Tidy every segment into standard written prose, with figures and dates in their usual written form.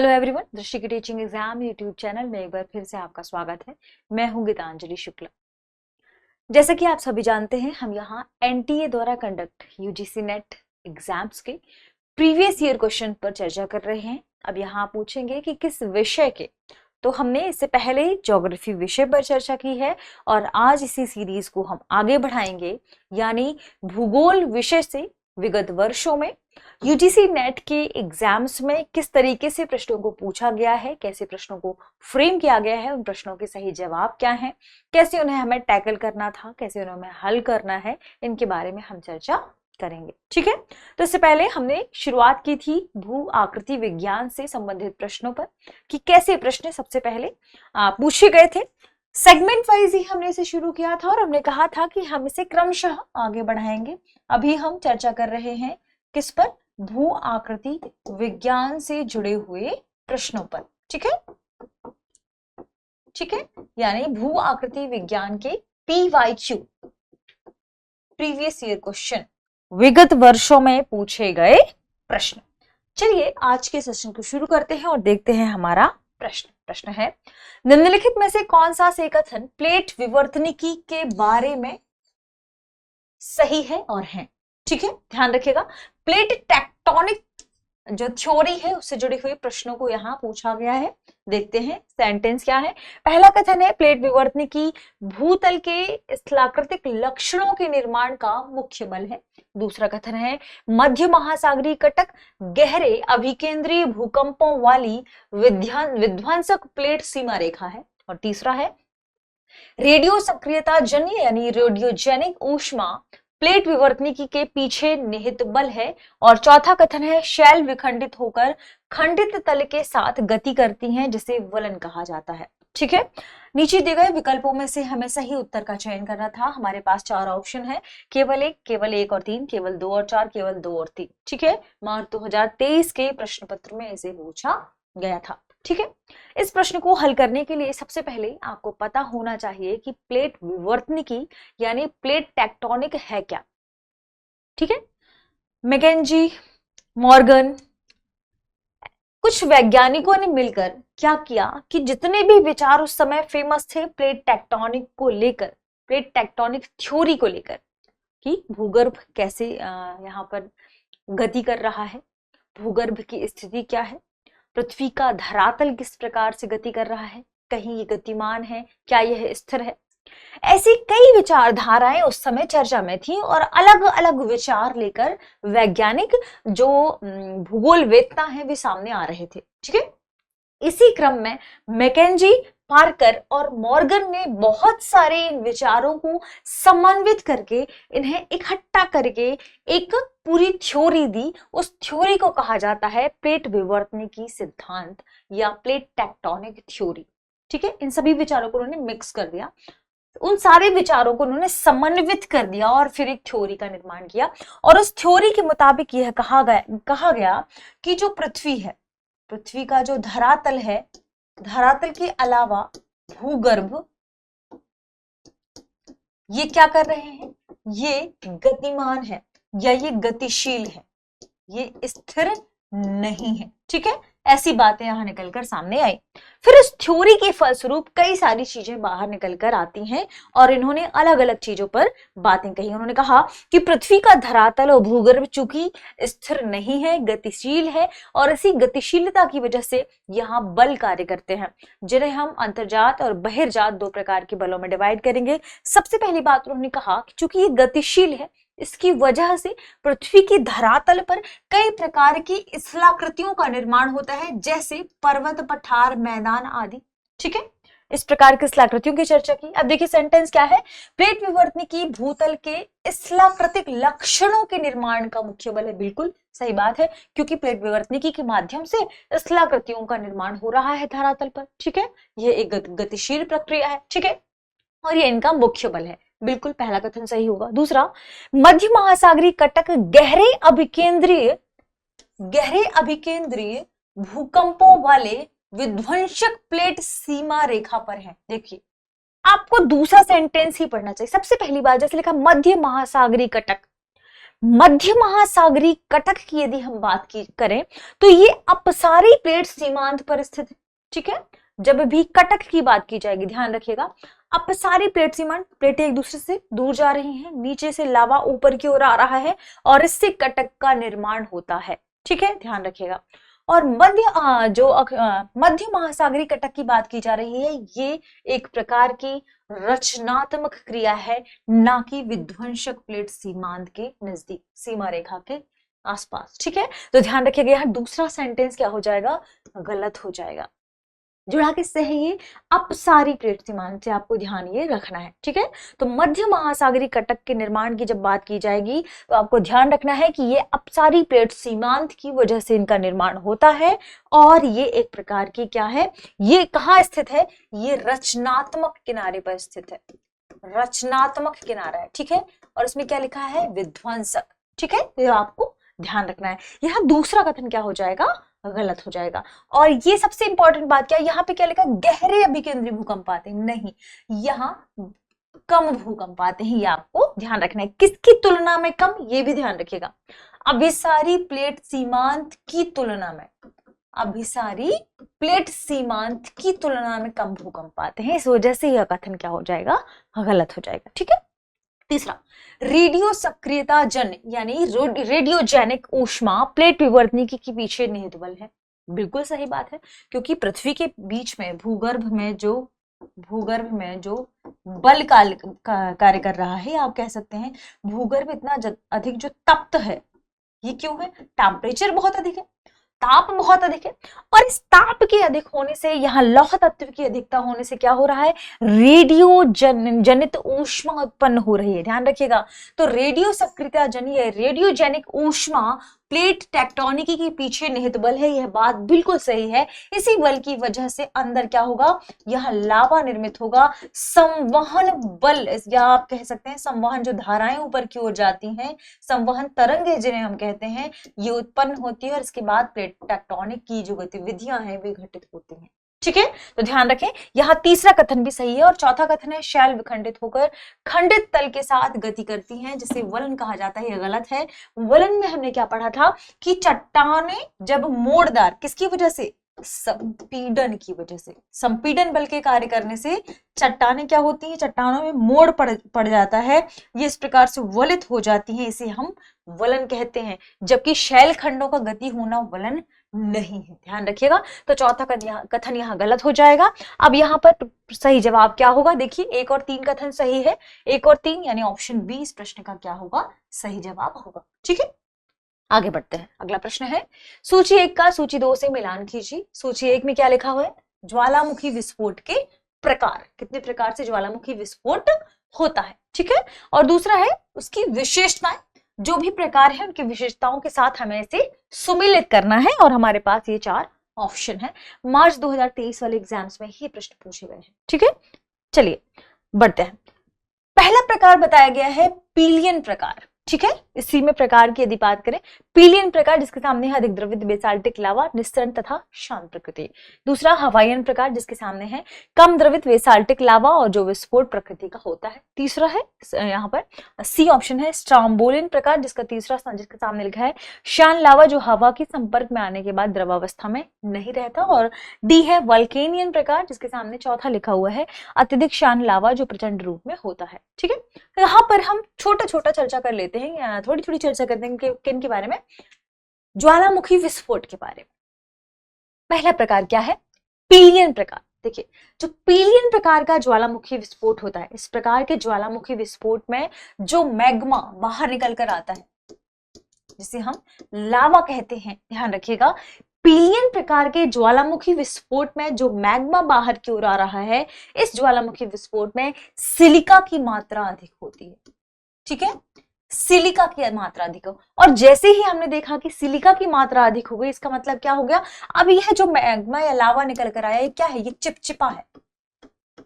Hello everyone, दृष्टि की teaching exam YouTube channel में एक बार फिर से आपका स्वागत है। मैं हूं गीतांजलि शुक्ला। जैसा कि आप सभी जानते हैं, हम यहाँ एनटीए द्वारा कंडक्ट यूजीसी नेट एग्जाम्स के प्रीवियस ईयर क्वेश्चन पर चर्चा कर रहे हैं। अब यहाँ पूछेंगे कि किस विषय के, तो हमने इससे पहले ज्योग्राफी विषय पर चर्चा की है और आज इसी सीरीज को हम आगे बढ़ाएंगे, यानी भूगोल विषय से विगत वर्षों में यूजीसी नेट के एग्जाम्स में किस तरीके से प्रश्नों को पूछा गया है, कैसे प्रश्नों को फ्रेम किया गया है, उन प्रश्नों के सही जवाब क्या हैं, कैसे उन्हें हमें टैकल करना था, कैसे उन्हें हमें हल करना है, इनके बारे में हम चर्चा करेंगे। ठीक है, तो इससे पहले हमने शुरुआत की थी भू आकृति विज्ञान से संबंधित प्रश्नों पर कि कैसे प्रश्न सबसे पहले पूछे गए थे। सेगमेंट वाइज ही हमने इसे शुरू किया था और हमने कहा था कि हम इसे क्रमशः आगे बढ़ाएंगे। अभी हम चर्चा कर रहे हैं किस पर? भू आकृति विज्ञान से जुड़े हुए प्रश्नों पर। ठीक है, ठीक है, यानी भू आकृति विज्ञान के PYQ प्रीवियस ईयर क्वेश्चन, विगत वर्षों में पूछे गए प्रश्न। चलिए आज के सेशन को शुरू करते हैं और देखते हैं हमारा प्रश्न है, निम्नलिखित में से कौन सा से कथन प्लेट विवर्तनिकी के बारे में सही है और है? ठीक है, ध्यान रखिएगा, प्लेट टेक्टोनिक जो थ्योरी है उससे जुड़े हुए प्रश्नों को यहाँ पूछा गया है। देखते हैं सेंटेंस क्या है। पहला कथन है, प्लेट विवर्तनिकी भूतल के स्थलाकृतिक लक्षणों के निर्माण का मुख्य बल है। दूसरा कथन है, मध्य महासागरीय कटक गहरे अभिकेंद्रीय भूकंपों वाली विध्वंसक प्लेट सीमा रेखा है। और तीसरा है, रेडियो सक्रियता जन्य यानी रेडियोजेनिक ऊष्मा प्लेट विवर्तनिकी के पीछे निहित बल है। और चौथा कथन है, शैल विखंडित होकर खंडित तल के साथ गति करती हैं जिसे वलन कहा जाता है। ठीक है, नीचे दिए गए विकल्पों में से हमें सही उत्तर का चयन करना था। हमारे पास 4 ऑप्शन है, केवल एक और 3, केवल 2 और 4, केवल 2 और 3। ठीक है, मार्च 2023 के प्रश्न पत्र में इसे पूछा गया था। ठीक है, इस प्रश्न को हल करने के लिए सबसे पहले आपको पता होना चाहिए कि प्लेट विवर्तनिकी यानी प्लेट टेक्टोनिक है क्या। ठीक है, मैकेंजी, मॉर्गन, कुछ वैज्ञानिकों ने मिलकर क्या किया कि जितने भी विचार उस समय फेमस थे प्लेट टेक्टोनिक को लेकर, प्लेट टेक्टोनिक थ्योरी को लेकर, कि भूगर्भ कैसे यहाँ पर गति कर रहा है, भूगर्भ की स्थिति क्या है, पृथ्वी का धरातल किस प्रकार से गति कर रहा है, कहीं ये गतिमान है, क्या यह स्थिर है, ऐसी कई विचारधाराएं उस समय चर्चा में थी और अलग अलग विचार लेकर वैज्ञानिक जो भूगोलवेत्ता हैं वे सामने आ रहे थे। ठीक है, इसी क्रम में मैकेंजी, पार्कर और मॉर्गन ने बहुत सारे इन विचारों को समन्वित करके, इन्हें इकट्ठा करके एक पूरी थ्योरी दी। उस थ्योरी को कहा जाता है प्लेट विवर्तनिकी सिद्धांत या प्लेट टेक्टोनिक थ्योरी। ठीक है, इन सभी विचारों को उन्होंने मिक्स कर दिया, उन सारे विचारों को उन्होंने समन्वित कर दिया और फिर एक थ्योरी का निर्माण किया। और उस थ्योरी के मुताबिक यह कहा गया कि जो पृथ्वी है, पृथ्वी का जो धरातल है, धरातल के अलावा भूगर्भ, ये क्या कर रहे हैं, ये गतिमान है या ये गतिशील है, ये स्थिर नहीं है। ठीक है, ऐसी बातें यहां निकलकर सामने आई। फिर इस थ्योरी के फलस्वरूप कई सारी चीजें बाहर निकलकर आती हैं और इन्होंने अलग अलग चीजों पर बातें कही। उन्होंने कहा कि पृथ्वी का धरातल और भूगर्भ चूंकि स्थिर नहीं है, गतिशील है, और इसी गतिशीलता की वजह से यहाँ बल कार्य करते हैं, जिन्हें हम अंतर्जात और बहिर्जात 2 प्रकार के बलों में डिवाइड करेंगे। सबसे पहली बात उन्होंने कहा कि चूंकि ये गतिशील है, इसकी वजह से पृथ्वी की धरातल पर कई प्रकार की स्थलाकृतियों का निर्माण होता है, जैसे पर्वत, पठार, मैदान आदि। ठीक है, इस प्रकार की स्थलाकृतियों की चर्चा की। अब देखिए सेंटेंस क्या है, प्लेट विवर्तनिकी भूतल के स्थलाकृतिक लक्षणों के निर्माण का मुख्य बल है। बिल्कुल सही बात है, क्योंकि प्लेट विवर्तनिकी के माध्यम से स्थलाकृतियों का निर्माण हो रहा है धरातल पर। ठीक है, यह एक गतिशील प्रक्रिया है। ठीक है, और ये इनका मुख्य बल है। बिल्कुल पहला कथन सही होगा। दूसरा, मध्य महासागरीय कटक गहरे अभिकेंद्रीय भूकंपों वाले विध्वंसक प्लेट सीमा रेखा पर है। देखिए, आपको दूसरा सेंटेंस ही पढ़ना चाहिए। सबसे पहली बात जैसे लिखा मध्य महासागरीय कटक, मध्य महासागरीय कटक की यदि हम बात करें तो ये अपसारी प्लेट सीमांत पर स्थित है। ठीक है, जब भी कटक की बात की जाएगी ध्यान रखिएगा, अपसारी प्लेट सीमांत, प्लेटें एक दूसरे से दूर जा रही हैं, नीचे से लावा ऊपर की ओर आ रहा है और इससे कटक का निर्माण होता है। ठीक है, ध्यान रखिएगा। और मध्य महासागरीय कटक की बात की जा रही है, ये एक प्रकार की रचनात्मक क्रिया है, ना कि विध्वंसक प्लेट सीमांत के नजदीक, सीमा रेखा के आसपास। ठीक है, तो ध्यान रखिएगा यहाँ दूसरा सेंटेंस क्या हो जाएगा, गलत हो जाएगा। जुड़ा किससे है ये, अपसारी प्लेट सीमांत से, आपको ध्यान ये रखना है। ठीक है, तो मध्य महासागरीय कटक के निर्माण की जब बात की जाएगी तो आपको ध्यान रखना है कि ये अपसारी प्लेट सीमांत की वजह से इनका निर्माण होता है और ये एक प्रकार की क्या है, ये कहाँ स्थित है, ये रचनात्मक किनारे पर स्थित है, रचनात्मक किनारा है। ठीक है, और इसमें क्या लिखा है, विध्वंसक। ठीक है, तो आपको ध्यान रखना है। यहाँ दूसरा कथन क्या हो जाएगा, गलत हो जाएगा। और ये सबसे इंपॉर्टेंट बात क्या है, यहाँ पे क्या लिखा है, गहरे अभिकेंद्री भूकंप आते हैं, नहीं, यहाँ कम भूकंप आते हैं, ये आपको ध्यान रखना है। किसकी तुलना में कम, ये भी ध्यान रखिएगा, अभिसारी प्लेट सीमांत की तुलना में, अभिसारी प्लेट सीमांत की तुलना में कम भूकंप आते हैं, इस वजह से यह कथन क्या हो जाएगा, गलत हो जाएगा। ठीक है, तीसरा, रेडियो सक्रियता जन यानी रेडियोजेनिक ऊष्मा प्लेट विवर्तनिकी के पीछे निहित बल है। बिल्कुल सही बात है, क्योंकि पृथ्वी के बीच में भूगर्भ में जो बल कार्य कर रहा है, आप कह सकते हैं भूगर्भ इतना अधिक जो तप्त है, ये क्यों है, टेम्परेचर बहुत अधिक है, ताप बहुत अधिक है, और इस ताप के अधिक होने से, यहाँ लौह तत्व की अधिकता होने से क्या हो रहा है, रेडियो जनित ऊष्मा उत्पन्न हो रही है। ध्यान रखिएगा, तो रेडियो सक्रियता जनित रेडियोजेनिक ऊष्मा प्लेट टेक्टोनिकी के पीछे निहित बल है, यह बात बिल्कुल सही है। इसी बल की वजह से अंदर क्या होगा, यहाँ लावा निर्मित होगा, संवहन बल, या आप कह सकते हैं संवहन, जो धाराएं ऊपर की ओर जाती हैं, संवहन तरंगे जिन्हें हम कहते हैं, ये उत्पन्न होती है और इसके बाद प्लेट टेक्टोनिक की जो गतिविधियां हैं वे घटित होती हैं। ठीक है, तो ध्यान रखें, यहाँ तीसरा कथन भी सही है। और चौथा कथन है, शैल विखंडित होकर खंडित तल के साथ गति करती हैं, जिसे वलन कहा जाता है, यह गलत है। वलन में हमने क्या पढ़ा था कि चट्टाने जब मोड़दार, किसकी वजह से, संपीडन की वजह से, संपीडन बल के कार्य करने से चट्टाने क्या होती हैं, चट्टानों में मोड़ पड़ जाता है, ये इस प्रकार से वलित हो जाती हैं, इसे हम वलन कहते हैं। जबकि शैल खंडों का गति होना वलन नहीं है, ध्यान रखिएगा। तो चौथा कथन यहाँ गलत हो जाएगा। अब यहाँ पर सही जवाब क्या होगा, देखिए 1 और 3 कथन सही है, 1 और 3 यानी ऑप्शन बी इस प्रश्न का क्या होगा, सही जवाब होगा। ठीक है, आगे बढ़ते हैं। अगला प्रश्न है, सूची 1 का सूची 2 से मिलान कीजिए। सूची 1 में क्या लिखा हुआ है, ज्वालामुखी विस्फोट के प्रकार, कितने प्रकार से ज्वालामुखी विस्फोट होता है। ठीक है, और दूसरा है उसकी विशेषताएं, जो भी प्रकार है उनकी विशेषताओं के साथ हमें इसे सुमिलित करना है, और हमारे पास ये 4 ऑप्शन है। मार्च 2023 वाले एग्जाम्स में ये प्रश्न पूछे गए हैं। ठीक है, चलिए बढ़ते हैं। पहला प्रकार बताया गया है पीलियन प्रकार। ठीक है, इसी में प्रकार की यदि बात करें, पीलियन प्रकार जिसके सामने है अधिक द्रवित बेसाल्टिक लावा, निस्सरण तथा शांत प्रकृति। दूसरा हवाईयन प्रकार जिसके सामने है कम द्रवित बेसाल्टिक लावा और जो विस्फोट प्रकृति का होता है। तीसरा है यहाँ पर सी ऑप्शन है स्ट्रोम्बोलियन प्रकार, जिसके सामने लिखा है शान लावा जो हवा के संपर्क में आने के बाद द्रवावस्था में नहीं रहता। और डी है वल्केनियन प्रकार, जिसके सामने चौथा लिखा हुआ है अत्यधिक शान लावा जो प्रचंड रूप में होता है। ठीक है, तो यहाँ पर हम छोटा छोटा चर्चा कर लेते हैं, थोड़ी थोड़ी चर्चा करते हैं किन के बारे में, ज्वालामुखी विस्फोट के बारे में। पहला प्रकार क्या है, पीलियन प्रकार। देखिए, जो पीलियन प्रकार का ज्वालामुखी विस्फोट होता है, इस प्रकार के ज्वालामुखी विस्फोट में जो मैग्मा बाहर निकल कर आता है, जिसे हम लावा कहते हैं, ध्यान रखिएगा, पीलियन प्रकार के ज्वालामुखी विस्फोट में जो मैग्मा बाहर की ओर आ रहा है, इस ज्वालामुखी विस्फोट में सिलिका की मात्रा अधिक होती है। ठीक है, सिलिका की मात्रा अधिक हो, और जैसे ही हमने देखा कि सिलिका की मात्रा अधिक हो गई, इसका मतलब क्या हो गया, अब यह जो मैग्मा या लावा निकल कर आया, ये क्या है, ये चिपचिपा है।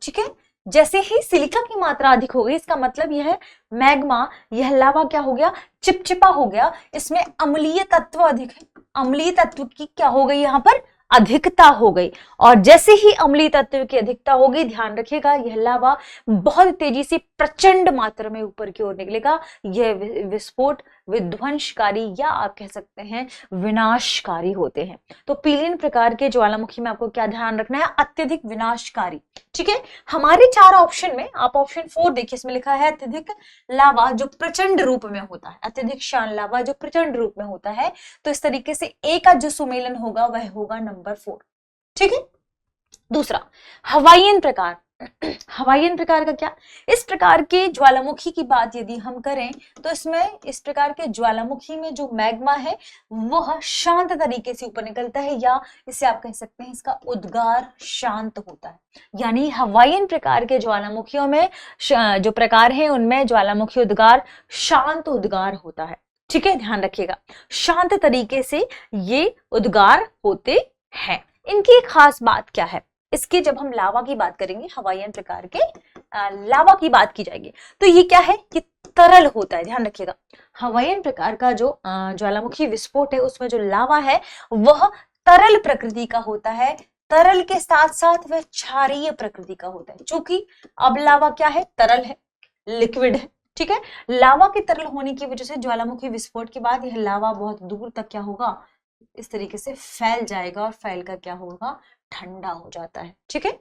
ठीक है, जैसे ही सिलिका की मात्रा अधिक हो गई, इसका मतलब यह है मैग्मा, यह लावा क्या हो गया, चिपचिपा हो गया, इसमें अम्लीय तत्व अधिक है, अम्लीय तत्व की क्या हो गई, यहाँ पर अधिकता हो गई। और जैसे ही अम्लीय तत्व की अधिकता होगी, ध्यान रखिएगा, यह लावा बहुत तेजी से प्रचंड मात्रा में ऊपर की ओर निकलेगा, यह विस्फोट विध्वंसकारी या आप कह सकते हैं विनाशकारी होते हैं। तो पीलियन प्रकार के ज्वालामुखी में आपको क्या ध्यान रखना है, अत्यधिक विनाशकारी। ठीक है, हमारे 4 ऑप्शन में आप ऑप्शन 4 देखिए, इसमें लिखा है अत्यधिक लावा जो प्रचंड रूप में होता है, अत्यधिक शान लावा जो प्रचंड रूप में होता है। तो इस तरीके से ए का जो सुमेलन होगा वह होगा नंबर 4। ठीक है, दूसरा हवाईयन प्रकार। हवाईयन प्रकार का क्या, इस प्रकार के ज्वालामुखी की बात यदि हम करें तो इसमें इस प्रकार के ज्वालामुखी में जो मैग्मा है वह शांत तरीके से ऊपर निकलता है, या इसे आप कह सकते हैं इसका उद्गार शांत होता है। यानी हवाईयन प्रकार के ज्वालामुखियों में जो प्रकार है उनमें ज्वालामुखी उद्गार शांत उद्गार होता है। ठीक है, ध्यान रखिएगा, शांत तरीके से ये उद्गार होते हैं। इनकी एक खास बात क्या है, इसके जब हम लावा की बात करेंगे, हवाईयन प्रकार के लावा की बात की जाएगी, तो ये क्या है कि तरल होता है। ध्यान रखिएगा, हवाईयन प्रकार का जो ज्वालामुखी विस्फोट है उसमें जो लावा है वह तरल प्रकृति का होता है, तरल के साथ साथ वह क्षारीय प्रकृति का होता है। चूंकि अब लावा क्या है, तरल है, लिक्विड है। ठीक है, लावा के तरल होने की वजह से ज्वालामुखी विस्फोट के बाद यह लावा बहुत दूर तक क्या होगा, इस तरीके से फैल जाएगा और फैल कर क्या होगा, ठंडा हो जाता है। ठीक है,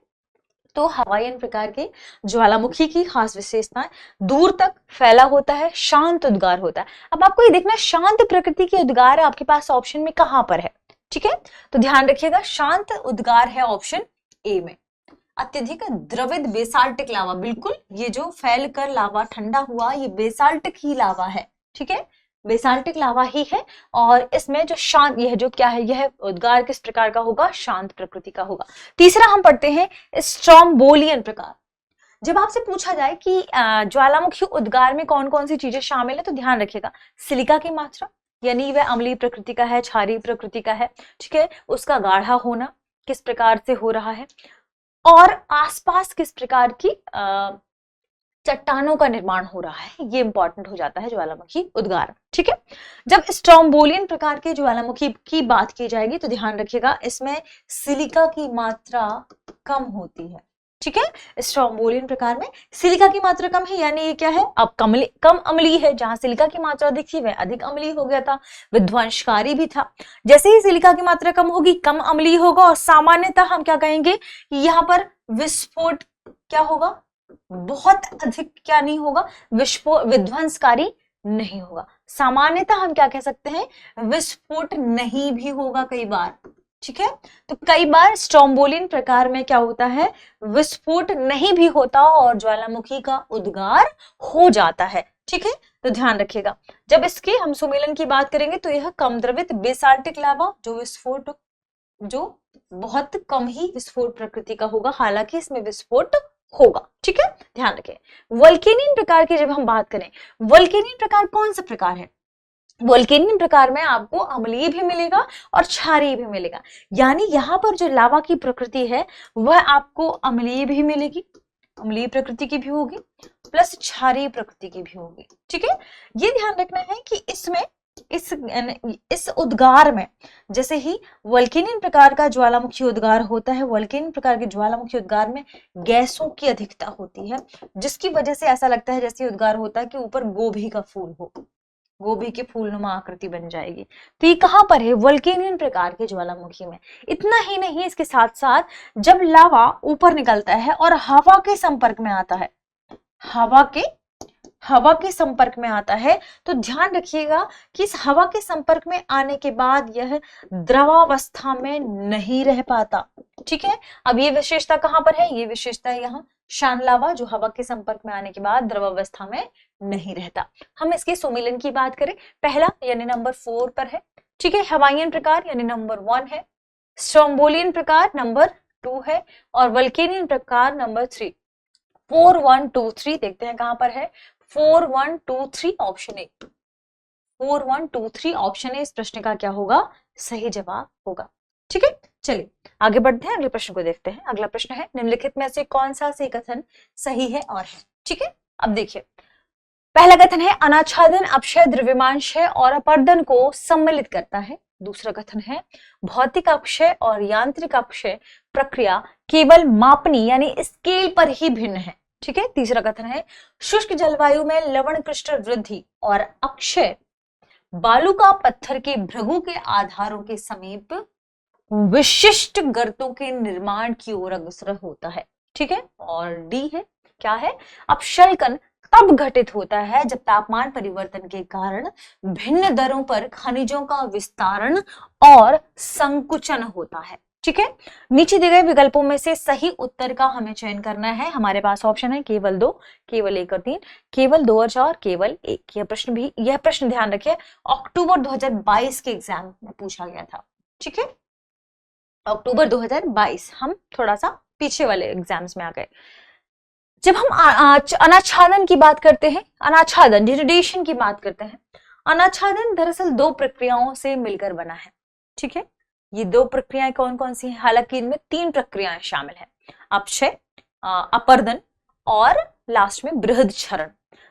तो हवाईयन प्रकार के ज्वालामुखी की खास विशेषताएं, दूर तक फैला होता है, शांत उद्गार होता है। अब आपको ये देखना, शांत प्रकृति के उद्गार आपके पास ऑप्शन में कहां पर है। ठीक है, तो ध्यान रखिएगा, शांत उद्गार है ऑप्शन ए में। अत्यधिक द्रवित बेसाल्टिक लावा, बिल्कुल ये जो फैल कर लावा ठंडा हुआ ये बेसाल्टिक ही लावा है। ठीक है, बेसाल्टिक लावा ही है, और इसमें जो शांत, यह जो क्या है, यह उद्गार किस प्रकार का होगा, शांत प्रकृति का होगा। तीसरा हम पढ़ते हैं स्ट्रोम्बोलियन प्रकार। जब आपसे पूछा जाए कि ज्वालामुखी उद्गार में कौन कौन सी चीजें शामिल है, तो ध्यान रखिएगा, सिलिका की मात्रा, यानी वह अम्लीय प्रकृति का है, क्षारीय प्रकृति का है। ठीक है, उसका गाढ़ा होना किस प्रकार से हो रहा है, और आसपास किस प्रकार की चट्टानों का निर्माण हो रहा है, ये इंपॉर्टेंट हो जाता है ज्वालामुखी उद्गार। ठीक है, जब स्ट्रोम्बोलियन प्रकार के ज्वालामुखी की बात की जाएगी तो ध्यान रखिएगा, इसमें सिलिका की मात्रा कम होती है। ठीक है, स्ट्रोम्बोलियन प्रकार में सिलिका की मात्रा कम है, यानी ये क्या है, अब कम अम्लीय है। जहां सिलिका की मात्रा अधिक थी वह अधिक अम्लीय हो गया था, विध्वंसकारी भी था। जैसे ही सिलिका की मात्रा कम होगी, कम अम्लीय होगा, और सामान्यतः हम क्या कहेंगे, यहाँ पर विस्फोट क्या होगा, बहुत अधिक क्या नहीं होगा, विध्वंसकारी नहीं होगा। सामान्यतः हम क्या कह सकते हैं, विस्फोट नहीं भी होगा कई बार। ठीक है, तो कई बार स्ट्रोम्बोलियन प्रकार में क्या होता है, विस्फोट नहीं भी होता और ज्वालामुखी का उद्गार हो जाता है। ठीक है, तो ध्यान रखिएगा, जब इसके हम सुमेलन की बात करेंगे तो यह कम द्रवित बेसाल्टिक लावा जो विस्फोट, जो बहुत कम ही विस्फोट प्रकृति का होगा, हालांकि इसमें विस्फोट होगा। ठीक है, ध्यान रखें। वल्केनियन प्रकार की जब हम बात करें, वल्केनियन प्रकार कौन सा प्रकार है, वल्केनियन प्रकार में आपको अम्लीय भी मिलेगा और क्षारीय भी मिलेगा। यानी यहाँ पर जो लावा की प्रकृति है वह आपको अम्लीय भी मिलेगी, अम्लीय प्रकृति की भी होगी, प्लस क्षारीय प्रकृति की भी होगी। ठीक है, ये ध्यान रखना है कि इसमें इस उद्गार में, जैसे ही वल्केनियन प्रकार का ज्वालामुखी उद्गार होता है, वल्केनियन प्रकार के ज्वालामुखी उद्गार में गैसों की अधिकता होती है, जिसकी वजह से ऐसा लगता है जैसे उद्गार होता है कि ऊपर गोभी का फूल हो, गोभी के फूलनुमा आकृति बन जाएगी। तो ये कहां पर है, वल्केनियन प्रकार के ज्वालामुखी में। इतना ही नहीं, इसके साथ साथ जब लावा ऊपर निकलता है और हवा के संपर्क में आता है, हवा के संपर्क में आता है, तो ध्यान रखिएगा कि इस हवा के संपर्क में आने के बाद यह द्रवावस्था में नहीं रह पाता। ठीक है, अब ये विशेषता कहां पर है, ये विशेषता है यहाँ शान लावा, जो हवा के संपर्क में आने के बाद द्रवावस्था में नहीं रहता। हम इसके सुमेलन की बात करें, पहला यानी नंबर 4 पर है। ठीक है, हवाईयन प्रकार यानी नंबर 1 है, स्ट्रोम्बोलियन प्रकार नंबर 2 है, और वल्केनियन प्रकार नंबर 3। 4 1 2 3 देखते हैं कहां पर है, 4 1 2 3 ऑप्शन ए, 4 1 2 3 ऑप्शन ए इस प्रश्न का क्या होगा, सही जवाब होगा। ठीक है, चलिए आगे बढ़ते हैं, अगले प्रश्न को देखते हैं। अगला प्रश्न है, निम्नलिखित में से कौन सा से कथन सही है और है। ठीक है, अब देखिए, पहला कथन है अनाच्छादन अपक्षय द्रव्यमांश है और अपर्दन को सम्मिलित करता है। दूसरा कथन है भौतिक अपक्षय और यांत्रिक अपक्षय प्रक्रिया केवल मापनी यानी स्केल पर ही भिन्न है। ठीक है, तीसरा कथन है शुष्क जलवायु में लवण क्रिस्टल वृद्धि और अक्षय बालू का पत्थर के भृगु के आधारों के समीप विशिष्ट गर्तों के निर्माण की ओर अग्रसर होता है। ठीक है, और डी है क्या है, अपशल्कन तब घटित होता है जब तापमान परिवर्तन के कारण भिन्न दरों पर खनिजों का विस्तारण और संकुचन होता है। ठीक है, नीचे दिए गए विकल्पों में से सही उत्तर का हमें चयन करना है। हमारे पास ऑप्शन है केवल 2, केवल 1 और 3, केवल 2 और 4, केवल 1। यह प्रश्न ध्यान रखिए अक्टूबर 2022 के एग्जाम में पूछा गया था। ठीक है, अक्टूबर 2022, हम थोड़ा सा पीछे वाले एग्जाम्स में आ गए। जब हम अनाच्छादन की बात करते हैं, अनाच्छादन डिग्रेडेशन की बात करते हैं, अनाच्छादन दरअसल 2 प्रक्रियाओं से मिलकर बना है। ठीक है, ये 2 प्रक्रियाएं कौन कौन सी हैं? हालांकि इनमें 3 प्रक्रियाएं शामिल हैं, अपक्षय, अपर्दन और लास्ट में बृहद क्षरण।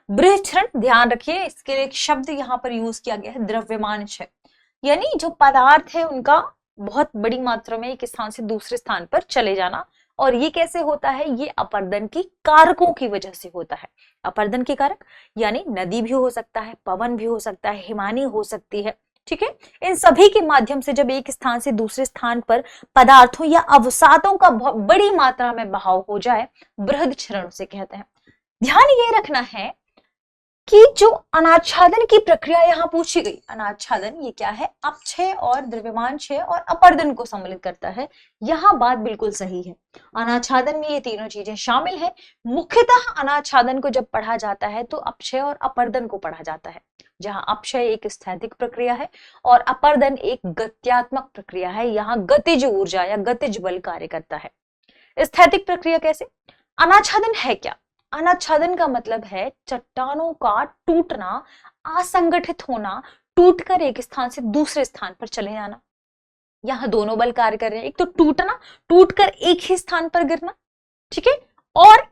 बृहद क्षरण ध्यान रखिए, इसके लिए एक शब्द यहाँ पर यूज किया गया है, द्रव्यमान क्षय, यानी जो पदार्थ है उनका बहुत बड़ी मात्रा में एक स्थान से दूसरे स्थान पर चले जाना। और ये कैसे होता है? ये अपर्दन की कारकों की वजह से होता है। अपर्दन के कारक यानी नदी भी हो सकता है, पवन भी हो सकता है, हिमानी हो सकती है। ठीक है, इन सभी के माध्यम से जब एक स्थान से दूसरे स्थान पर पदार्थों या अवसादों का बहुत बड़ी मात्रा में बहाव हो जाए, बृहद क्षरण उसे कहते हैं। ध्यान ये रखना है कि जो अनाच्छादन की प्रक्रिया यहाँ पूछी गई, अनाच्छादन ये क्या है? अपक्षय और द्रव्यमान क्षय और अपर्दन को सम्मिलित करता है। यहाँ बात बिल्कुल सही है, अनाच्छादन में ये तीनों चीजें शामिल है। मुख्यतः अनाच्छादन को जब पढ़ा जाता है तो अपक्षय और अपर्दन को पढ़ा जाता है, जहाँ अपक्षय एक स्थैतिक प्रक्रिया है और अपर्दन एक गत्यात्मक प्रक्रिया है। यहाँ गतिज ऊर्जा या गतिज बल कार्य करता है। स्थैतिक प्रक्रिया कैसे? अनाच्छादन है क्या? अनाच्छादन का मतलब है चट्टानों का टूटना, असंगठित होना, टूटकर एक स्थान से दूसरे स्थान पर चले जाना। यहां दोनों बल कार्य कर रहे हैं, एक तो टूटना, टूटकर एक ही स्थान पर गिरना, ठीक है, और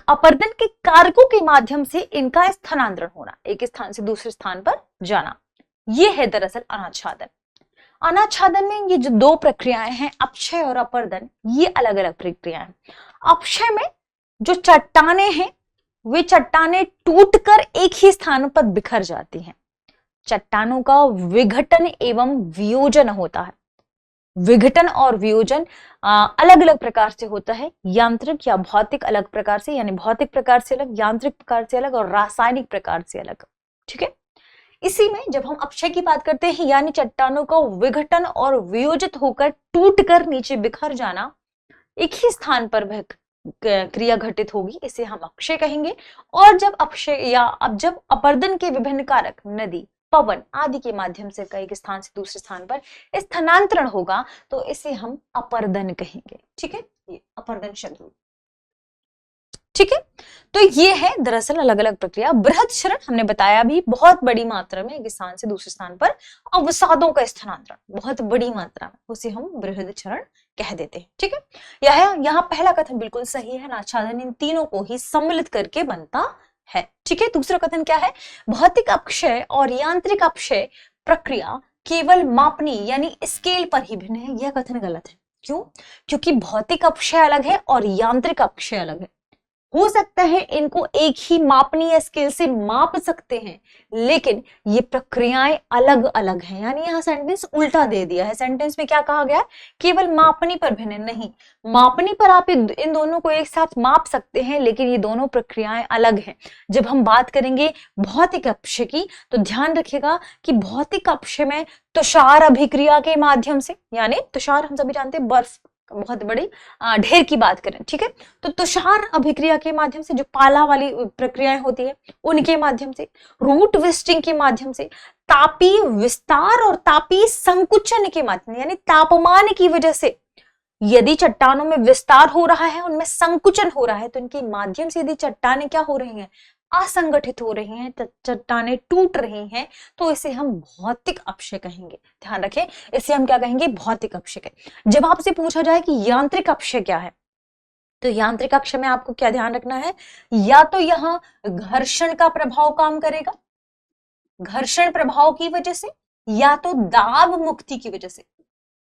अपर्दन के कारकों के माध्यम से इनका स्थानांतरण होना, एक स्थान से दूसरे स्थान पर जाना। यह है दरअसल अनाच्छादन। अनाच्छादन में ये जो 2 प्रक्रियाएं हैं, अपक्षय और अपर्दन, ये अलग अलग प्रक्रियाएं हैं। अपक्षय में जो चट्टाने हैं वे चट्टाने टूटकर एक ही स्थान पर बिखर जाती हैं। चट्टानों का विघटन एवं वियोजन होता है। विघटन और वियोजन अलग अलग प्रकार से होता है, यांत्रिक या भौतिक अलग प्रकार से, यानी भौतिक प्रकार से अलग, यांत्रिक प्रकार से अलग और रासायनिक प्रकार से अलग। ठीक है, इसी में जब हम अपक्षय की बात करते हैं, यानी चट्टानों का विघटन और वियोजित होकर टूटकर नीचे बिखर जाना, एक ही स्थान पर क्रिया घटित होगी, इसे हम अक्षय कहेंगे। और जब अक्षय या अब जब अपर्दन के विभिन्न कारक, नदी, पवन आदि के माध्यम से एक स्थान से दूसरे स्थान पर स्थानांतरण होगा, तो इसे हम अपर्दन कहेंगे। ठीक है, ये अपर्दन शब्द। ठीक है, तो ये है दरअसल अलग अलग प्रक्रिया। बृहद क्षरण हमने बताया भी, बहुत बड़ी मात्रा में एक स्थान से दूसरे स्थान पर अवसादों का स्थानांतरण, बहुत बड़ी मात्रा में, उसे हम बृहद क्षरण कह देते हैं। ठीक है, यहाँ पहला कथन बिल्कुल सही है, अनाच्छादन इन तीनों को ही सम्मिलित करके बनता है। ठीक है, दूसरा कथन क्या है? भौतिक अपक्षय और यांत्रिक अपक्षय प्रक्रिया केवल मापनी यानी स्केल पर ही भिन्न है। यह कथन गलत है। क्यों? क्योंकि भौतिक अपक्षय अलग है और यांत्रिक अपक्षय अलग है। हो सकता है इनको एक ही मापनीय स्केल से माप सकते हैं, लेकिन ये प्रक्रियाएं अलग अलग हैं। यानी यहाँ सेंटेंस उल्टा दे दिया है। सेंटेंस में क्या कहा गया है? केवल मापनी पर भिन्न, नहीं, मापनी पर आप इन दोनों को एक साथ माप सकते हैं, लेकिन ये दोनों प्रक्रियाएं अलग हैं। जब हम बात करेंगे भौतिक अपक्षय की, तो ध्यान रखिएगा कि भौतिक अपक्षय में तुषार अभिक्रिया के माध्यम से, यानी तुषार हम सभी जानते हैं बर्फ, बहुत बड़ी ढेर की बात करें, ठीक है, तो तुषार अभिक्रिया के माध्यम से जो पाला वाली प्रक्रियाएं होती है उनके माध्यम से, रूट वेस्टिंग के माध्यम से, तापीय विस्तार और तापीय संकुचन के माध्यम, यानी तापमान की वजह से यदि चट्टानों में विस्तार हो रहा है, उनमें संकुचन हो रहा है, तो इनके माध्यम से यदि चट्टानें क्या हो रही हैं? असंगठित हो रही हैं, चट्टानें टूट रही हैं, तो इसे हम भौतिक अपक्षय कहेंगे। ध्यान रखें, इसे हम क्या कहेंगे? भौतिक अपक्षय। जब आपसे पूछा जाए कि यांत्रिक अपक्षय क्या है, तो यांत्रिक अपक्षय में आपको क्या ध्यान रखना है? या तो यहाँ घर्षण का प्रभाव काम करेगा, घर्षण प्रभाव की वजह से, या तो दाब मुक्ति की वजह से,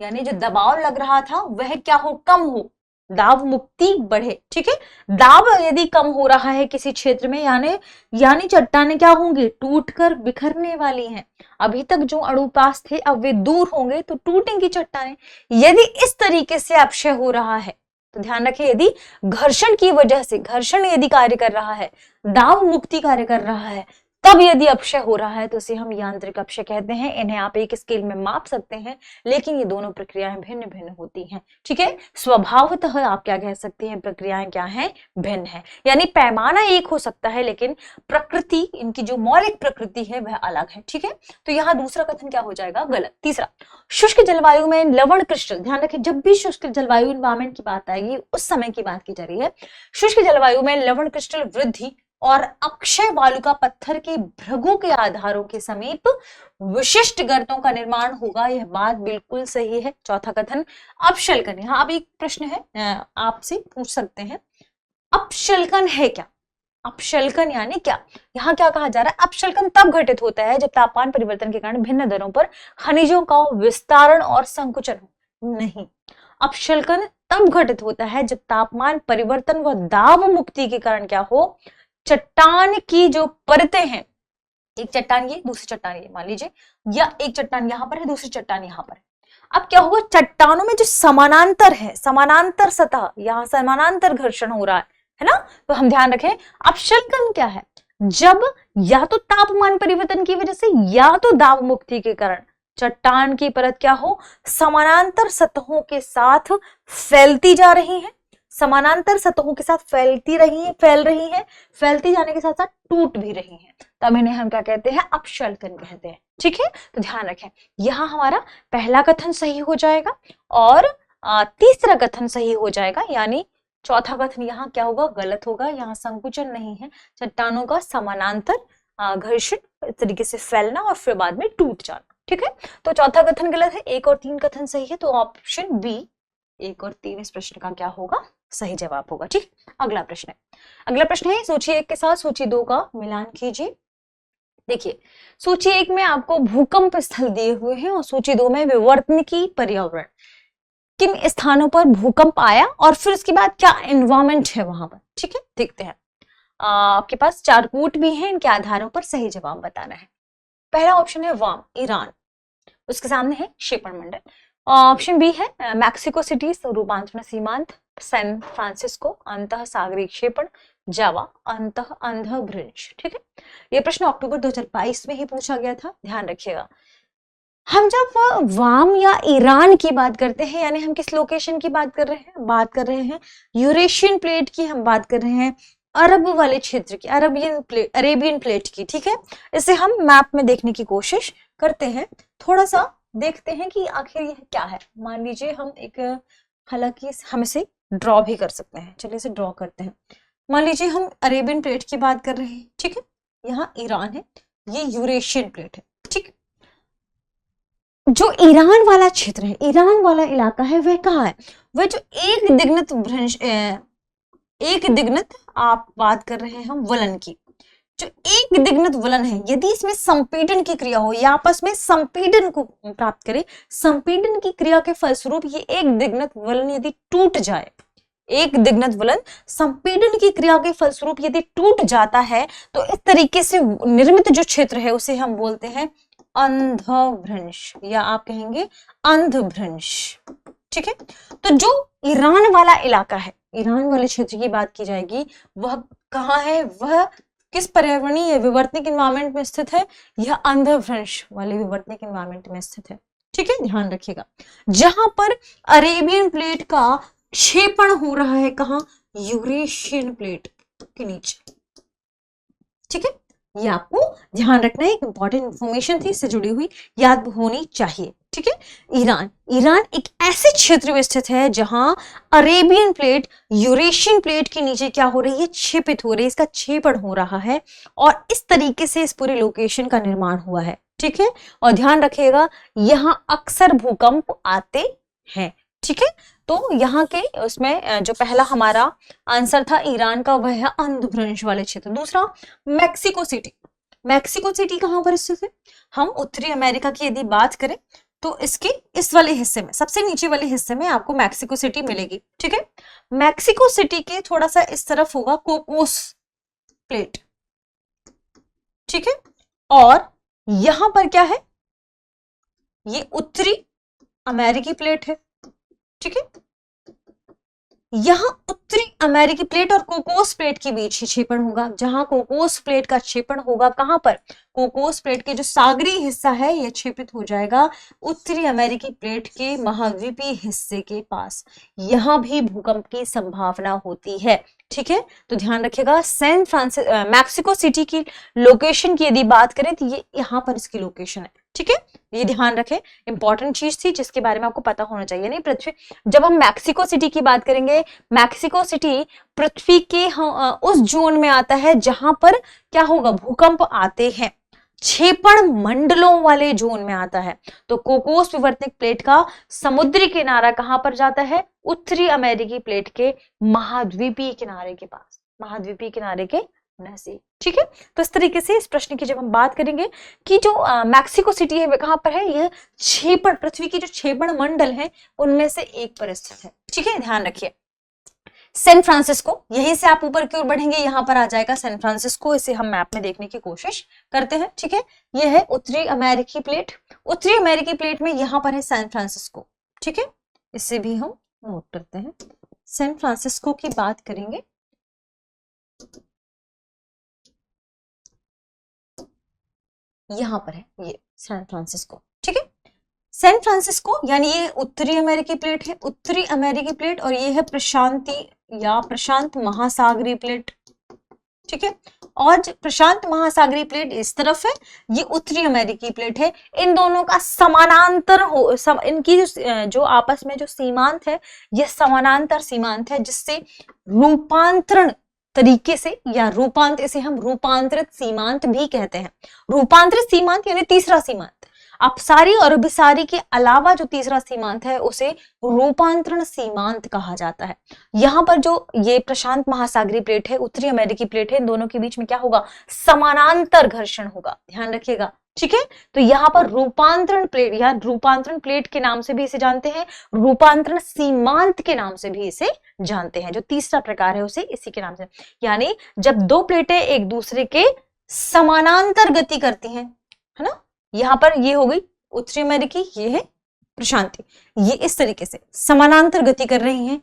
यानी जो दबाव लग रहा था वह क्या हो? कम हो, दाब मुक्ति बढ़े। ठीक है, दाब यदि कम हो रहा है किसी क्षेत्र में यानी चट्टानें क्या होंगी, टूटकर बिखरने वाली हैं। अभी तक जो अणु पास थे अब वे दूर होंगे तो टूटेंगी चट्टानें। यदि इस तरीके से अपक्षय हो रहा है तो ध्यान रखें, यदि घर्षण की वजह से, घर्षण यदि कार्य कर रहा है, दाब मुक्ति कार्य कर रहा है, तब यदि अपक्षय हो रहा है तो इसे हम यांत्रिक अपक्षय कहते हैं। इन्हें आप एक स्केल में माप सकते हैं, लेकिन ये दोनों प्रक्रियाएं भिन्न भिन्न होती हैं। ठीक है, स्वभावतः आप क्या कह सकते हैं, प्रक्रियाएं क्या हैं, भिन्न है। यानी पैमाना एक हो सकता है लेकिन प्रकृति, इनकी जो मौलिक प्रकृति है वह अलग है। ठीक है, तो यहाँ दूसरा कथन क्या हो जाएगा, गलत। तीसरा, शुष्क जलवायु में लवण क्रिस्टल, ध्यान रखें जब भी शुष्क जलवायु एनवायरमेंट की बात आएगी उस समय की बात की जा रही है। शुष्क जलवायु में लवण क्रिस्टल वृद्धि और अक्षय वालुका पत्थर के भृगु के आधारों के समीप विशिष्ट गर्तों का निर्माण होगा। यह बात बिल्कुल सही है। चौथा कथन, अपशल्कन। यहाँ अब एक प्रश्न है, आपसे पूछ सकते हैं, अपशल्कन है क्या? अपशल्कन यानी क्या? यहाँ क्या कहा जा रहा है, अपशल्कन तब घटित होता है जब तापमान परिवर्तन के कारण भिन्न दरों पर खनिजों का विस्तारण और संकुचन हो। नहीं, अपशल्कन तब घटित होता है जब तापमान परिवर्तन व दाब मुक्ति के कारण क्या हो, चट्टान की जो परतें हैं, एक चट्टान ये, दूसरी चट्टान ये मान लीजिए, या एक चट्टान यहां पर है, दूसरी चट्टान यहां पर है। अब क्या होगा, चट्टानों में जो समानांतर है, समानांतर सतह, यहाँ समानांतर घर्षण हो रहा है ना, तो हम ध्यान रखें अपशल्कन क्या है, जब या तो तापमान परिवर्तन की वजह से या तो दाब मुक्ति के कारण चट्टान की परत क्या हो, समानांतर सतहों के साथ फैलती जा रही है, समानांतर सतहों के साथ फैल रही है, फैलती जाने के साथ साथ टूट भी रही है, तब इन्हें हम क्या कहते हैं, अपशल्कन कहते हैं। ठीक है, तो ध्यान रखें, यहाँ हमारा पहला कथन सही हो जाएगा और तीसरा कथन सही हो जाएगा, यानी चौथा कथन यहाँ क्या होगा, गलत होगा। यहाँ संकुचन नहीं है, चट्टानों का समानांतर घर्षण इस तरीके से फैलना और फिर बाद में टूट जाना। ठीक है, तो चौथा कथन गलत है, 1 और 3 कथन सही है, तो ऑप्शन बी 1 और 3 इस प्रश्न का क्या होगा, सही जवाब होगा। ठीक, अगला प्रश्न है सूची 1 के साथ सूची 2 का मिलान कीजिए। देखिए, सूची 1 में आपको भूकंप स्थल दिए हुए हैं और सूची 2 में विवर्तनिकी पर्यावरण, किन स्थानों पर भूकंप आया और फिर उसके बाद क्या एनवायरमेंट है वहां पर। ठीक है, देखते हैं। आपके पास 4 कूट भी हैं, इनके आधारों पर सही जवाब बताना है। पहला ऑप्शन है वाम, ईरान, उसके सामने है क्षेपण मंडल। ऑप्शन बी है मैक्सिको सिटी, रूपांतरण सीमांत, सैन फ्रांसिस्को, अंतः सागरीय क्षेपण, जावा, अंतः अंधभ्रंश। ठीक है, यह प्रश्न अक्टूबर 2022 में ही पूछा गया था, ध्यान रखिएगा। हम जब वाम या ईरान की बात करते हैं, यानी हम किस लोकेशन की बात कर रहे हैं, यूरेशियन प्लेट की हम बात कर रहे हैं, अरब वाले क्षेत्र की, अरेबियन प्लेट की। ठीक है, इसे हम मैप में देखने की कोशिश करते हैं, थोड़ा सा देखते हैं कि आखिर यह क्या है। मान लीजिए हम एक, हालांकि हम इसे ड्रॉ भी कर सकते हैं, चलिए इसे ड्रॉ करते हैं। मान लीजिए हम अरेबियन प्लेट की बात कर रहे हैं, ठीक है, यहाँ ईरान है, ये यूरेशियन प्लेट है। ठीक, जो ईरान वाला क्षेत्र है, ईरान वाला इलाका है, वह कहाँ है, वह जो एक दिग्नत आप बात कर रहे हैं वलन की, जो एक दिग्नत वलन है, यदि इसमें संपीड़न की क्रिया हो या आपस में संपीड़न को प्राप्त करे, संपीड़न की क्रिया के फलस्वरूप ये एक दिग्नत वलन यदि टूट जाए, एक दिग्नत वलन संपीड़न की क्रिया के फलस्वरूप यदि टूट जाता है, तो इस तरीके से निर्मित जो क्षेत्र है उसे हम बोलते हैं अंधभ्रंश, या आप कहेंगे अंधभ्रंश। ठीक है, तो जो ईरान वाला इलाका है, ईरान वाले क्षेत्र की बात की जाएगी, वह कहाँ है, वह किस पर्यावरणीय विवर्तनिक एनवायरनमेंट में स्थित है, यह अंधभ्रंश वाले विवर्तनिक एनवायरनमेंट में स्थित है। ठीक है, ध्यान रखिएगा, जहां पर अरेबियन प्लेट का क्षेपण हो रहा है, कहाँ, यूरेशियन प्लेट के नीचे। ठीक है, ये आपको ध्यान रखना है, एक इंपॉर्टेंट इंफॉर्मेशन थी, इससे जुड़ी हुई, याद होनी चाहिए। ठीक है, ईरान एक ऐसे क्षेत्र में स्थित है जहां अरेबियन प्लेट यूरेशियन प्लेट के नीचे क्या हो रही है, क्षेपित हो रही है, इसका क्षेपण हो रहा है और इस तरीके से इस पूरे लोकेशन का निर्माण हुआ है। ठीक है, और ध्यान रखिएगा यहां अक्सर भूकंप आते हैं। ठीक है, तो यहाँ के उसमें जो पहला हमारा आंसर था ईरान का, वह है अंधभ्रंश वाले क्षेत्र। दूसरा मैक्सिको सिटी, मैक्सिको सिटी कहाँ पर स्थित है, हम उत्तरी अमेरिका की यदि बात करें तो इसके इस वाले हिस्से में, सबसे नीचे वाले हिस्से में आपको मैक्सिको सिटी मिलेगी। ठीक है, मैक्सिको सिटी के थोड़ा सा इस तरफ होगा कोकोस प्लेट। ठीक है, और यहां पर क्या है, ये उत्तरी अमेरिकी प्लेट है। ठीक है, यहां उत्तरी अमेरिकी प्लेट और कोकोस प्लेट के बीच ही क्षेपण होगा। जहां कोकोस प्लेट का क्षेपण होगा, कहां पर, कोकोस प्लेट के जो सागरी हिस्सा है यह क्षेपित हो जाएगा उत्तरी अमेरिकी प्लेट के महाद्वीपीय हिस्से के पास। यहां भी भूकंप की संभावना होती है। ठीक है, तो ध्यान रखिएगा, सैन फ्रांसिस्को मैक्सिको सिटी की लोकेशन की यदि बात करें तो ये यहां पर इसकी लोकेशन है। ठीक है, ये ध्यान रखें, इंपॉर्टेंट चीज थी जिसके बारे में आपको पता होना चाहिए। नहीं, पृथ्वी, जब हम मैक्सिको सिटी की बात करेंगे, मैक्सिको सिटी पृथ्वी के उस जोन में आता है जहां पर क्या होगा, भूकंप आते हैं, क्षेपण मंडलों वाले जोन में आता है। तो कोकोस विवर्तनिक प्लेट का समुद्री किनारा कहां पर जाता है, उत्तरी अमेरिकी प्लेट के महाद्वीपीय किनारे के पास, महाद्वीपीय किनारे के नजदीक। ठीक है, तो इस तरीके से इस प्रश्न की जब हम बात करेंगे कि जो मैक्सिको सिटी है वह कहां पर है, यह क्षेपण, पृथ्वी की जो क्षेपण मंडल है उनमें से एक पर स्थित है। ठीक है, ध्यान रखिए। सैन फ्रांसिस्को, यहीं से आप ऊपर की ओर बढ़ेंगे, यहां पर आ जाएगा सैन फ्रांसिस्को। इसे हम मैप में देखने की कोशिश करते हैं। ठीक है, यह है उत्तरी अमेरिकी प्लेट, उत्तरी अमेरिकी प्लेट में यहां पर है सैन फ्रांसिस्को। ठीक है, इसे भी हम नोट करते हैं। सैन फ्रांसिस्को की बात करेंगे, यहां पर है ये सैन फ्रांसिस्को। ठीक है, सैन फ्रांसिस्को यानी ये उत्तरी अमेरिकी प्लेट है, उत्तरी अमेरिकी प्लेट, और ये है प्रशांति या प्रशांत महासागरीय प्लेट। ठीक है, और प्रशांत महासागरीय प्लेट इस तरफ है, ये उत्तरी अमेरिकी प्लेट है। इन दोनों का समानांतर हो, इनकी जो आपस में जो सीमांत है, यह समानांतर सीमांत है, जिससे रूपांतरण तरीके से, या रूपांतर, इसे हम रूपांतरित सीमांत भी कहते हैं। रूपांतरित सीमांत यानी तीसरा सीमांत, अपसारी और अभिसारी के अलावा जो तीसरा सीमांत है उसे रूपांतरण सीमांत कहा जाता है। यहां पर जो ये प्रशांत महासागरीय प्लेट है, उत्तरी अमेरिकी प्लेट है, इन दोनों के बीच में क्या होगा, समानांतर घर्षण होगा। ध्यान रखिएगा। ठीक है, तो यहाँ पर रूपांतरण प्लेट या रूपांतरण प्लेट के नाम से भी इसे जानते हैं, रूपांतरण सीमांत के नाम से भी इसे जानते हैं। जो तीसरा प्रकार है उसे इसी के नाम से, यानी जब दो प्लेटें एक दूसरे के समानांतर गति करती हैं, है ना, यहां पर ये हो गई उत्तरी अमेरिकी, ये है प्रशांति, ये इस तरीके से समानांतर गति कर रही हैं,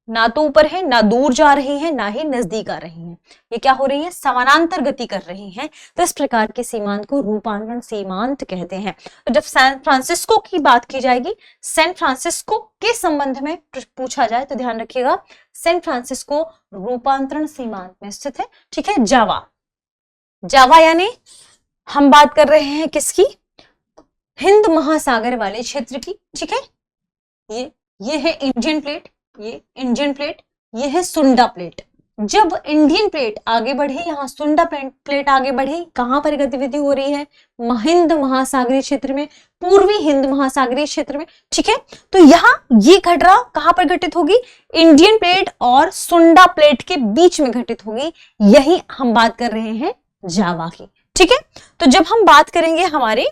ना तो ऊपर है, ना दूर जा रही हैं, ना ही नजदीक आ रही हैं, ये क्या हो रही है, समानांतर गति कर रही हैं। तो इस प्रकार के सीमांत को रूपांतरण सीमांत कहते हैं। तो जब सैन फ्रांसिस्को की बात की जाएगी, सैन फ्रांसिस्को के संबंध में पूछा जाए तो ध्यान रखिएगा, सैन फ्रांसिस्को रूपांतरण सीमांत में स्थित है। ठीक है, जावा, जावा यानी हम बात कर रहे हैं किसकी, हिंद महासागर वाले क्षेत्र की। ठीक है, ये है इंडियन प्लेट, ये इंडियन प्लेट, ये है सुंडा प्लेट। जब इंडियन प्लेट आगे बढ़े, यहाँ सुंडा प्लेट आगे बढ़े, कहां पर गतिविधि हो रही है, हिंद महासागरीय क्षेत्र में, पूर्वी हिंद महासागरीय क्षेत्र में। ठीक है, तो यहाँ ये घटना कहां पर घटित होगी, इंडियन प्लेट और सुंडा प्लेट के बीच में घटित होगी। यही हम बात कर रहे हैं जावा की। ठीक है, तो जब हम बात करेंगे हमारे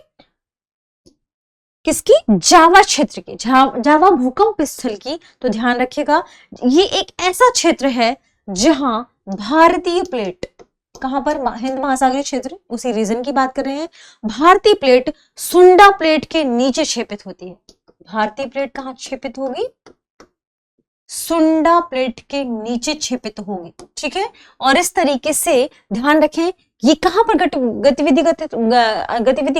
किसकी, जावा क्षेत्र की, जावा भूकंप स्थल की, तो ध्यान रखिएगा ये एक ऐसा क्षेत्र है जहां भारतीय प्लेट, कहां पर, हिंद महासागरीय क्षेत्र, उसी रीजन की बात कर रहे हैं, भारतीय प्लेट सुंडा प्लेट के नीचे क्षेपित होती है। भारतीय प्लेट कहां क्षेपित होगी, सुंडा प्लेट के नीचे क्षेपित होगी। ठीक है, और इस तरीके से ध्यान रखें ये कहां पर गतिविधि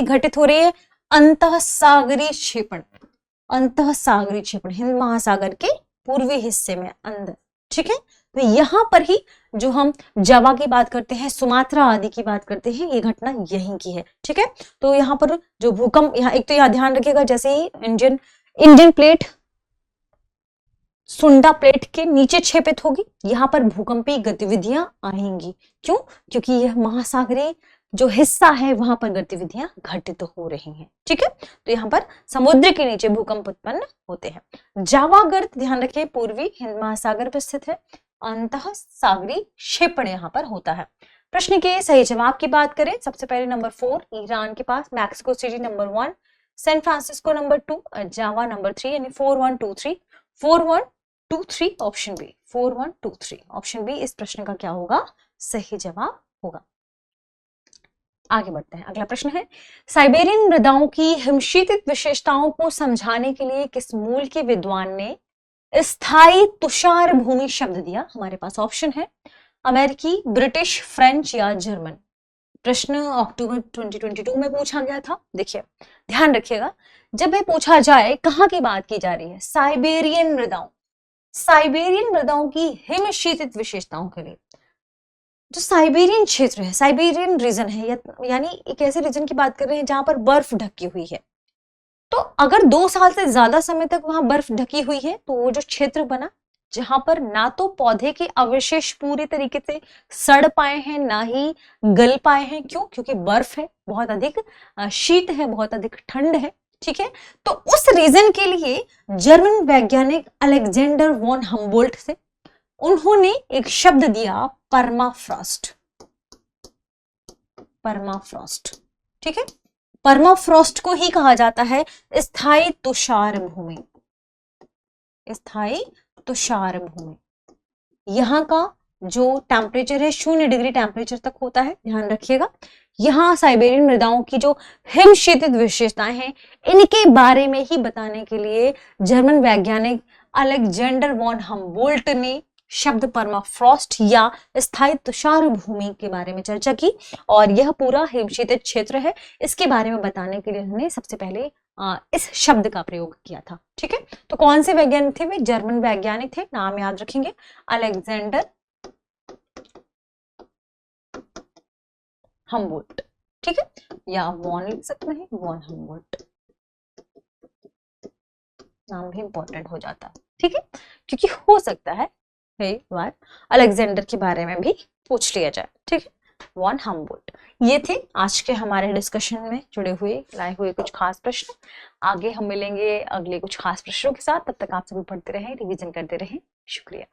घटित हो रही है, अंतःसागरीय क्षेपण, अंतःसागरीय क्षेपण, हिंद महासागर के पूर्वी हिस्से में अंदर। ठीक है, तो यहां पर ही जो हम जावा की बात करते हैं, सुमात्रा आदि की बात करते हैं, ये घटना यहीं की है। ठीक है, तो यहाँ पर जो भूकंप, यहाँ एक तो यहाँ ध्यान रखिएगा, जैसे ही इंडियन प्लेट सुंडा प्लेट के नीचे क्षेपित होगी, यहां पर भूकंपीय गतिविधियां आएंगी। क्यों, क्योंकि यह महासागरीय जो हिस्सा है वहां पर गतिविधियां घटित हो रही हैं। ठीक है, तो यहाँ पर समुद्र के नीचे भूकंप उत्पन्न होते हैं। जावा गर्त ध्यान रखिए पूर्वी हिंद महासागर पर स्थित है, अंतःसागरीय क्षेपण यहाँ पर होता है। प्रश्न के सही जवाब की बात करें, सबसे पहले नंबर 4 ईरान के पास, Mexico City number 1, San Francisco number 2, Java number 3, यानी 4123, 4123 ऑप्शन बी, 4123 ऑप्शन बी इस प्रश्न का क्या होगा, सही जवाब होगा। आगे बढ़ते हैं, अगला प्रश्न है, साइबेरियन मृदाओं की हिमशीतित विशेषताओं को समझाने के लिए किस मूल के विद्वान ने स्थायी तुषार भूमि शब्द दिया? हमारे पास ऑप्शन है अमेरिकी, ब्रिटिश, फ्रेंच या जर्मन। प्रश्न अक्टूबर 2022 में पूछा गया था। देखिए ध्यान रखिएगा, जब ये पूछा जाए कहाँ की बात की जा रही है, साइबेरियन मृदाओं, साइबेरियन मृदाओं की हिमशीतित विशेषताओं के लिए, जो साइबेरियन क्षेत्र है, साइबेरियन रीजन है, यानी एक ऐसे रीजन की बात कर रहे हैं जहां पर बर्फ ढकी हुई है। तो अगर 2 साल से ज्यादा समय तक वहां बर्फ ढकी हुई है तो वो जो क्षेत्र बना जहां पर ना तो पौधे के अवशेष पूरी तरीके से सड़ पाए हैं ना ही गल पाए हैं, क्यों? क्योंकि बर्फ है, बहुत अधिक शीत है, बहुत अधिक ठंड है, ठीक है। तो उस रीजन के लिए जर्मन वैज्ञानिक अलेक्जेंडर वॉन हम्बोल्ट से उन्होंने एक शब्द दिया, परमाफ्रॉस्ट, परमाफ्रॉस्ट, ठीक है। परमाफ्रॉस्ट को ही कहा जाता है स्थायी तुषार भूमि, स्थायी तुषार भूमि। यहाँ का जो टेम्परेचर है 0 डिग्री टेम्परेचर तक होता है, ध्यान रखिएगा। यहाँ साइबेरियन मृदाओं की जो हिमशीतित विशेषताएं हैं इनके बारे में ही बताने के लिए जर्मन वैज्ञानिक अलेक्जेंडर वॉन हम्बोल्ट ने शब्द परमाफ्रॉस्ट या स्थायी तुषार भूमि के बारे में चर्चा की, और यह पूरा हिमशीतित क्षेत्र है, इसके बारे में बताने के लिए उन्होंने सबसे पहले इस शब्द का प्रयोग किया था, ठीक है। तो कौन से वैज्ञानिक थे वे? जर्मन वैज्ञानिक थे, नाम याद रखेंगे, अलेक्जेंडर हम्बोल्ट, ठीक है, या वॉन लिख सकते हैं, वॉन हम्बोल्ट, नाम भी इंपॉर्टेंट हो जाता है, ठीक है, क्योंकि हो सकता है कई बार अलेक्जेंडर के बारे में भी पूछ लिया जाए, ठीक है, वॉन हम्बोल्ट। ये थे आज के हमारे डिस्कशन में जुड़े हुए लाए हुए कुछ खास प्रश्न। आगे हम मिलेंगे अगले कुछ खास प्रश्नों के साथ, तब तक आप सभी पढ़ते रहें, रिवीजन करते रहें। शुक्रिया।